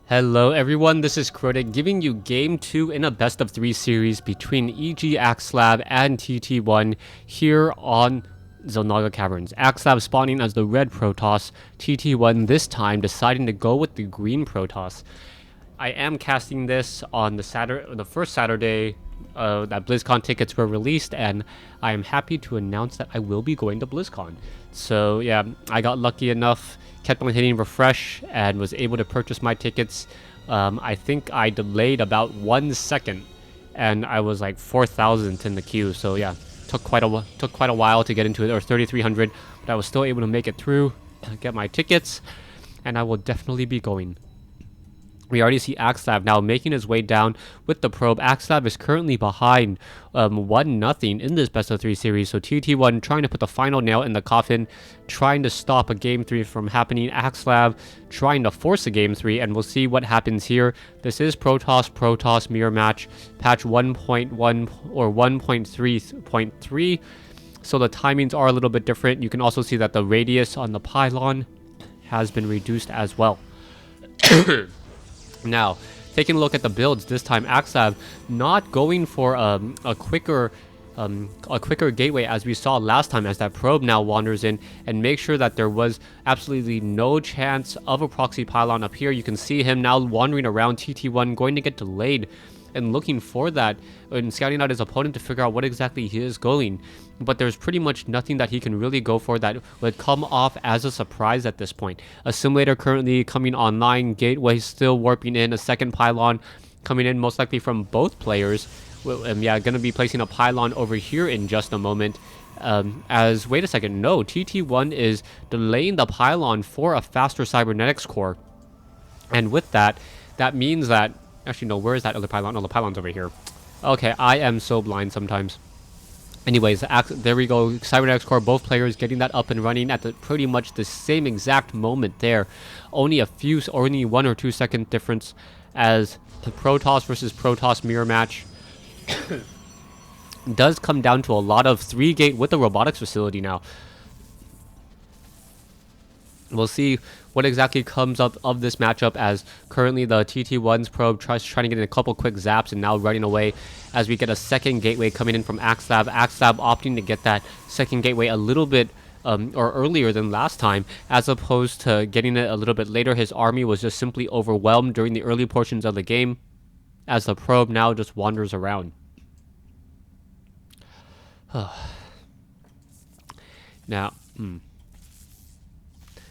Hello everyone, this is Krotic giving you Game 2 in a best of 3 series between EG Axslav and TT1 here on Xel'Naga Caverns. Axslav spawning as the red Protoss, TT1 this time deciding to go with the green Protoss. I am casting this on the first Saturday that BlizzCon tickets were released, and I am happy to announce that I will be going to BlizzCon. So yeah, I got lucky enough, kept on hitting refresh, and was able to purchase my tickets. I think I delayed about 1 second, and I was like 4,000th in the queue. So yeah, took quite a while to get into it, or 3,300, but I was still able to make it through, get my tickets, and I will definitely be going. We already see Axslav now making his way down with the probe. Axslav is currently behind 1-0 in this best of 3 series. So TT1 trying to put the final nail in the coffin, trying to stop a game 3 from happening. Axslav trying to force a game 3, and we'll see what happens here. This is Protoss mirror match, patch 1.1 or 1.3.3. So the timings are a little bit different. You can also see that the radius on the pylon has been reduced as well. Now, taking a look at the builds this time, Axslav not going for a quicker gateway as we saw last time, as that probe now wanders in and make sure that there was absolutely no chance of a proxy pylon up here. You can see him now wandering around TT1, going to get delayed and looking for that and scouting out his opponent to figure out what exactly he is going. But there's pretty much nothing that he can really go for that would come off as a surprise at this point. Assimilator currently coming online, gateway still warping in, a second pylon coming in most likely from both players. Yeah, gonna be placing a pylon over here in just a moment. Wait a second, no, TT1 is delaying the pylon for a faster cybernetics core. And with that, that means that actually, no, where is that other pylon? No, the pylon's over here. Okay, I am so blind sometimes. Anyways, there we go. Cybernetics core, both players getting that up and running at pretty much the same exact moment there. Only 1 or 2 second difference as the Protoss versus Protoss mirror match does come down to a lot of 3-gate with the robotics facility now. We'll see what exactly comes up of this matchup, as currently the TT1's probe trying to get in a couple quick zaps and now running away as we get a second gateway coming in from Axslav. Axslav opting to get that second gateway a little bit or earlier than last time, as opposed to getting it a little bit later. His army was just simply overwhelmed during the early portions of the game as the probe now just wanders around. Now,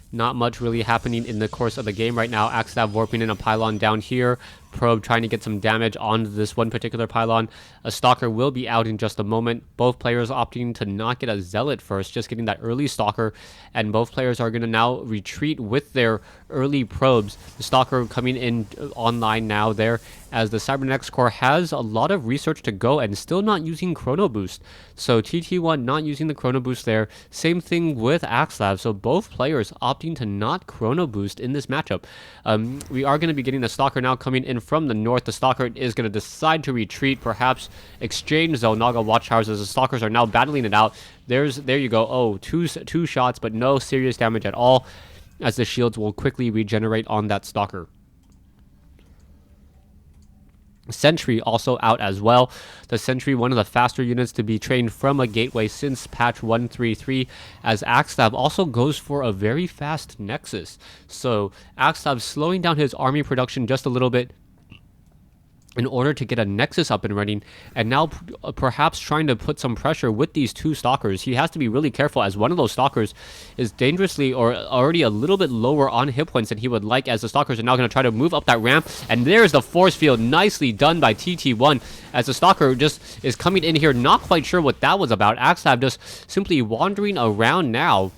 not much really happening in the course of the game right now. Axslav warping in a pylon down here. Probe trying to get some damage on this one particular pylon. A Stalker will be out in just a moment. Both players opting to not get a Zealot first, just getting that early Stalker. And both players are going to now retreat with their early probes. The Stalker coming in online now there, as the Cybernetics core has a lot of research to go and still not using Chrono Boost. So TT1 not using the Chrono Boost there. Same thing with Axslav. So both players opting to not Chrono Boost in this matchup. We are going to be getting the Stalker now coming in from the north. The Stalker is going to decide to retreat, perhaps exchange Xel'Naga Watchtowers, as the Stalkers are now battling it out. There you go. Oh, two shots, but no serious damage at all, as the shields will quickly regenerate on that Stalker. Sentry also out as well. The Sentry, one of the faster units to be trained from a gateway since patch 1.3.3, as Axslav also goes for a very fast Nexus. So Axslav slowing down his army production just a little bit in order to get a Nexus up and running, and now perhaps trying to put some pressure with these two Stalkers. He has to be really careful, as one of those Stalkers is dangerously or already a little bit lower on hit points than he would like, as the Stalkers are now going to try to move up that ramp. And there's the force field, nicely done by TT1, as the Stalker just is coming in here, not quite sure what that was about. Axslav just simply wandering around now,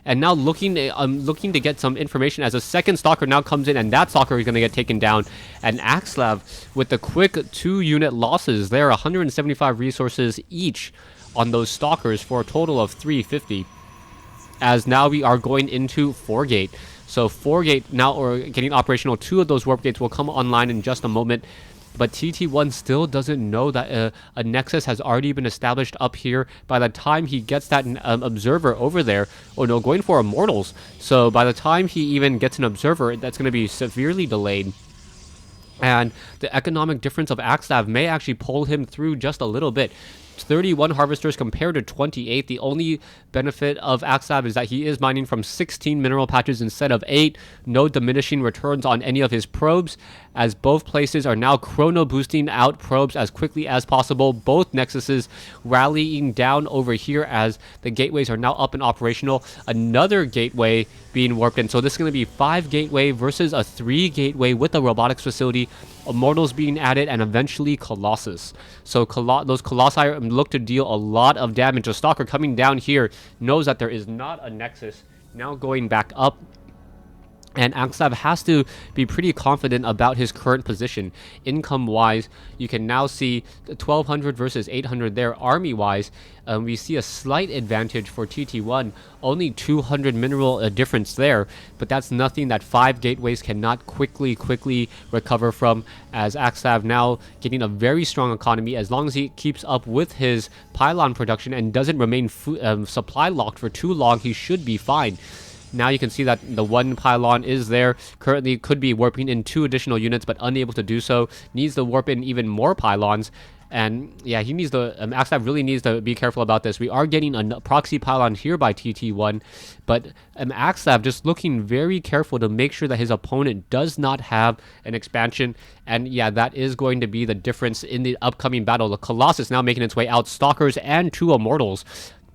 and now looking to get some information, as a second Stalker now comes in, and that Stalker is going to get taken down. And Axslav with the quick 2-unit losses there, 175 resources each on those Stalkers for a total of 350. As now we are going into 4-gate. So 4-gate now, or getting operational. 2 of those warp gates will come online in just a moment. but TT1 still doesn't know that a nexus has already been established up here by the time he gets that observer over there. Oh no, going for Immortals. So by the time he even gets an observer, that's going to be severely delayed. And the economic difference of Axslav may actually pull him through just a little bit. 31 harvesters compared to 28. The only benefit of Axslav is that he is mining from 16 mineral patches instead of 8. No diminishing returns on any of his probes, as both places are now chrono boosting out probes as quickly as possible. Both nexuses rallying down over here as the gateways are now up and operational. Another gateway being warped in. So this is going to be 5 gateway versus a 3 gateway with a robotics facility. Immortals being added, and eventually Colossus. So those Colossi look to deal a lot of damage. A Stalker coming down here knows that there is not a Nexus. Now going back up. And Axslav has to be pretty confident about his current position. Income-wise, you can now see 1,200 versus 800 there. Army-wise, we see a slight advantage for TT1. Only 200 mineral difference there, but that's nothing that 5 gateways cannot quickly recover from, as Axslav now getting a very strong economy. As long as he keeps up with his pylon production and doesn't remain supply locked for too long, he should be fine. Now you can see that the 1 pylon is there. Currently could be warping in 2 additional units, but unable to do so. Needs to warp in even more pylons. And yeah, he needs to, Axslav really needs to be careful about this. We are getting a proxy pylon here by TT1, but Axslav just looking very careful to make sure that his opponent does not have an expansion. And yeah, that is going to be the difference in the upcoming battle. The Colossus now making its way out, Stalkers and 2 Immortals.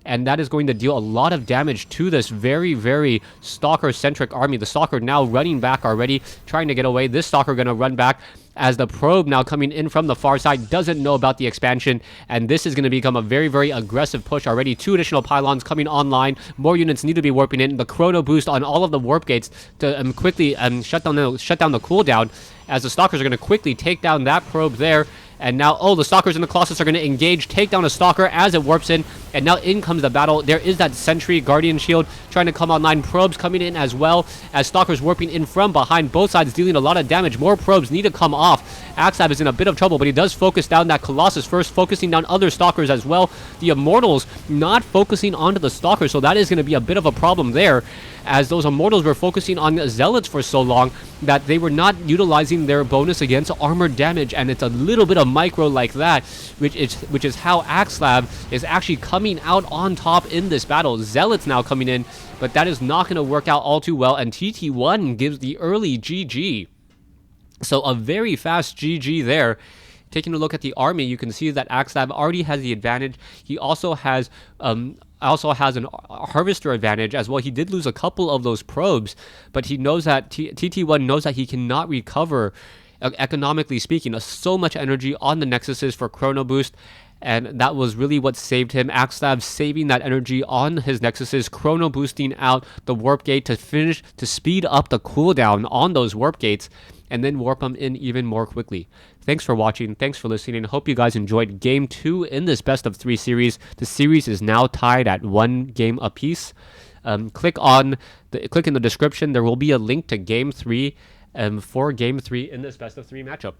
And that is going to deal a lot of damage to this very Stalker-centric army. The Stalker now running back already, trying to get away. This Stalker going to run back as the probe now coming in from the far side doesn't know about the expansion. And this is going to become a very aggressive push already. 2 additional pylons coming online. More units need to be warping in. The chrono boost on all of the warp gates to quickly shut down the cooldown, as the Stalkers are going to quickly take down that probe there. And now, the Stalkers and the Colossus are going to engage, take down a Stalker as it warps in. And now in comes the battle. There is that Sentry Guardian Shield trying to come online. Probes coming in as well, as Stalkers warping in from behind. Both sides dealing a lot of damage. More probes need to come off. Axslav is in a bit of trouble, but he does focus down that Colossus first, focusing down other Stalkers as well. The Immortals not focusing onto the Stalkers, so that is going to be a bit of a problem there, as those Immortals were focusing on Zealots for so long that they were not utilizing their bonus against armor damage. And it's a little bit of micro like that, which is how Axslav is actually coming out on top in this battle. Zealots now coming in, but that is not going to work out all too well, and TT1 gives the early GG. So a very fast GG there. Taking a look at the army, you can see that Axslav already has the advantage. He also has an harvester advantage as well. He did lose a couple of those probes, but he knows that TT1 knows that he cannot recover, economically speaking, so much energy on the nexuses for chrono boost. And that was really what saved him. Axslav saving that energy on his nexuses, chrono boosting out the warp gate to speed up the cooldown on those warp gates, and then warp them in even more quickly. Thanks for watching. Thanks for listening. Hope you guys enjoyed Game 2 in this Best of 3 series. The series is now tied at 1 game apiece. Click in the description. There will be a link to Game 3 for Game 3 in this Best of 3 matchup.